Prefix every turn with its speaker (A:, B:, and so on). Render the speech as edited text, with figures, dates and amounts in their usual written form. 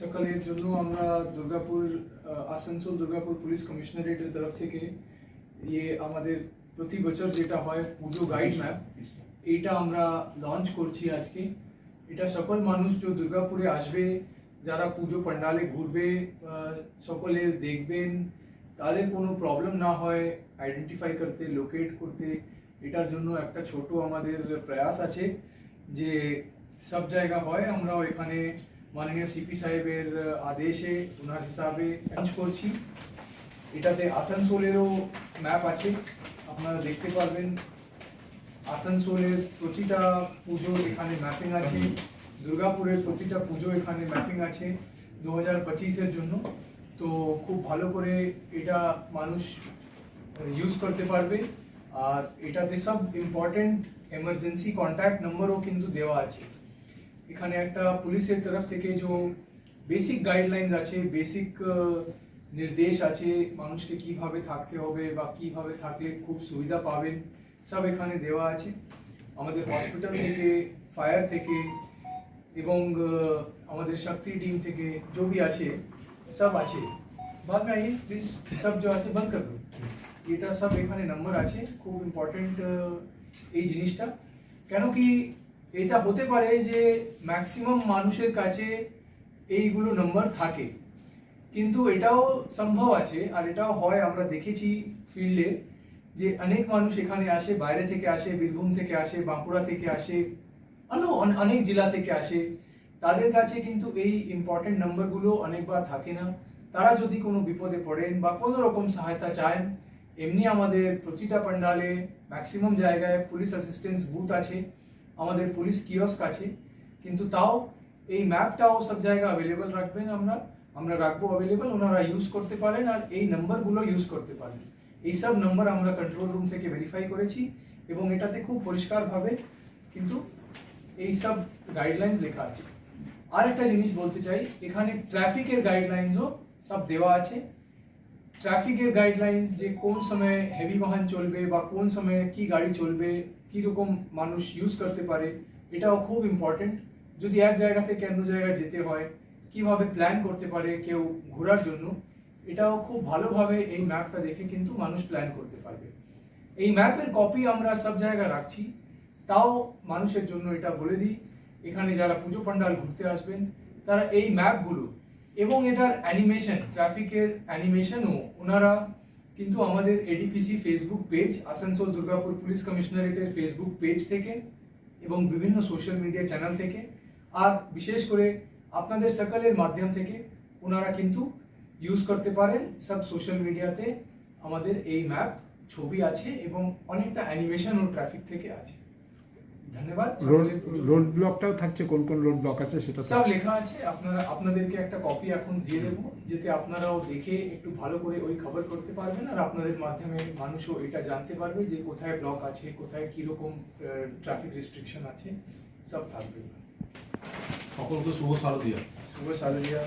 A: সকালের জন্য আমরা দুর্গাপুর আসানসোল দুর্গাপুর পুলিশ কমিশনারেটের তরফ থেকে আমাদের প্রতি বছর যেটা হয় পুজো গাইড ম্যাপ এইটা আমরা লঞ্চ করছি আজকে। এটা সকল মানুষ যে দুর্গাপুরে আসবে, যারা পুজো পান্ডালে ঘুরবে, সকলে দেখবেন, তাদের কোনো প্রবলেম না হয় আইডেন্টিফাই করতে, লোকেট করতে। এটার জন্য একটা ছোট আমাদের প্রয়াস আছে যে সব জায়গা হয় আমরাও এখানে মাননীয় সিপি সাহেবের আদেশে ওনার হিসাবে লঞ্চ করছি। এটাতে আসানসোলেরও ম্যাপ আছে, আপনারা দেখতে পারবেন। আসানসোলের প্রতিটা পুজো এখানে ম্যাপিং আছে, দুর্গাপুরের প্রতিটা পুজো এখানে ম্যাপিং আছে 2025-এর জন্য। তো খুব ভালো করে এটা মানুষ ইউজ করতে পারবে। আর এটাতে সব ইম্পর্টেন্ট এমার্জেন্সি কন্ট্যাক্ট নম্বরও কিন্তু দেওয়া আছে। এখানে একটা পুলিশের তরফ থেকে যে বেসিক গাইডলাইন্স আছে, বেসিক নির্দেশ আছে মানুষকে কিভাবে থাকতে হবে বা কিভাবে থাকলে খুব সুবিধা পাবেন, সব এখানে দেওয়া আছে। আমাদের হসপিটাল থেকে, ফায়ার থেকে এবং আমাদের শক্তি টিম থেকে जो भी আছে সব আছে। बाद में आइए प्लीज, सब जो আছে बंद कर दो। এটা সব এখানে নাম্বার আছে, খুব ইম্পর্টেন্ট এই জিনিসটা। কেন কি এটা হতে পারে যে ম্যাক্সিমাম মানুষের কাছে এইগুলো নাম্বার থাকে, কিন্তু এটাও সম্ভব আছে আর এটাও হয়, আমরা দেখেছি ফিল্ডে যে অনেক মানুষ এখানে আসে, বাইরে থেকে আসে, বীরভূম থেকে আসে, বাঁকুড়া থেকে আসে, অনেক জেলা থেকে আসে। তাদের কাছে কিন্তু এই ইম্পর্টেন্ট নাম্বারগুলো অনেকবার থাকে না। তারা যদি কোনো বিপদে পড়েন বা কোনো রকম সহায়তা চান, এমনি আমাদের প্রতিটা পান্ডালে ম্যাক্সিমাম জায়গায় পুলিশ অ্যাসিস্ট্যান্স বুথ আছে, আমাদের পুলিশ কিয়স্ক আছে, কিন্তু তাও এই ম্যাপটাও সব জায়গায় অ্যাভেলেবল রাখবেন, আমরা রাখবো অ্যাভেলেবল, ওনারা ইউজ করতে পারেন আর এই নাম্বারগুলো ইউজ করতে পারেন। এই সব নাম্বার আমরা কন্ট্রোল রুম থেকে ভেরিফাই করেছি এবং এটাতে খুব পরিষ্কারভাবে কিন্তু এই সব গাইডলাইন্স লেখা আছে। আর একটা জিনিস বলতে চাই, এখানে ট্রাফিকের গাইডলাইন্সও সব দেওয়া আছে। ট্রাফিকের গাইডলাইন্স যে কোন সময় হেভি বাহন চলবে বা কোন সময় কি গাড়ি চলবে, কীরকম মানুষ ইউজ করতে পারে, এটাও খুব ইম্পর্টেন্ট। যদি এক জায়গা থেকে অন্য জায়গায় যেতে হয়, কিভাবে প্ল্যান করতে পারে কেউ ঘোরার জন্য, এটাও খুব ভালোভাবে এই ম্যাপটা দেখে কিন্তু মানুষ প্ল্যান করতে পারবে। এই ম্যাপের কপি আমরা সব জায়গায় রাখছি, তাও মানুষের জন্য এটা বলে দিই, এখানে যারা পুজো পান্ডাল ঘুরতে আসবেন তারা এই ম্যাপগুলো এবং এটার অ্যানিমেশন, ট্রাফিকের অ্যানিমেশনও ওনারা কিন্তু আমাদের ADPC Facebook page, Asansol Durgapur police কমিশনারেটের ফেসবুক পেজ থেকে এবং বিভিন্ন সোশ্যাল মিডিয়া চ্যানেল থেকে আর বিশেষ করে আপনাদের সকলের মাধ্যম থেকে ওনারা কিন্তু ইউজ করতে পারেন। সব সোশ্যাল মিডিয়াতে আমাদের এই ম্যাপ ছবি আছে এবং অনেকটা অ্যানিমেশন ও ট্রাফিক থেকে আছে। ধন্যবাদ।
B: রোড ব্লকটাও থাকছে, কোন কোন রোড ব্লক আছে সেটা
A: সব লেখা আছে। আপনাদেরকে একটা কপি এখন দিয়ে দেবো, যাতে আপনারাও দেখে একটু ভালো করে ওই খবর করতে পারবেন আর আপনাদের মাধ্যমে মানুষও এটা জানতে পারবে যে কোথায় ব্লক আছে, কোথায় কিরকম ট্রাফিক রেস্ট্রিকশন আছে, সব থাকবে।
C: সকলকে শুভ শারদীয়া।
A: শুভ শারদীয়া।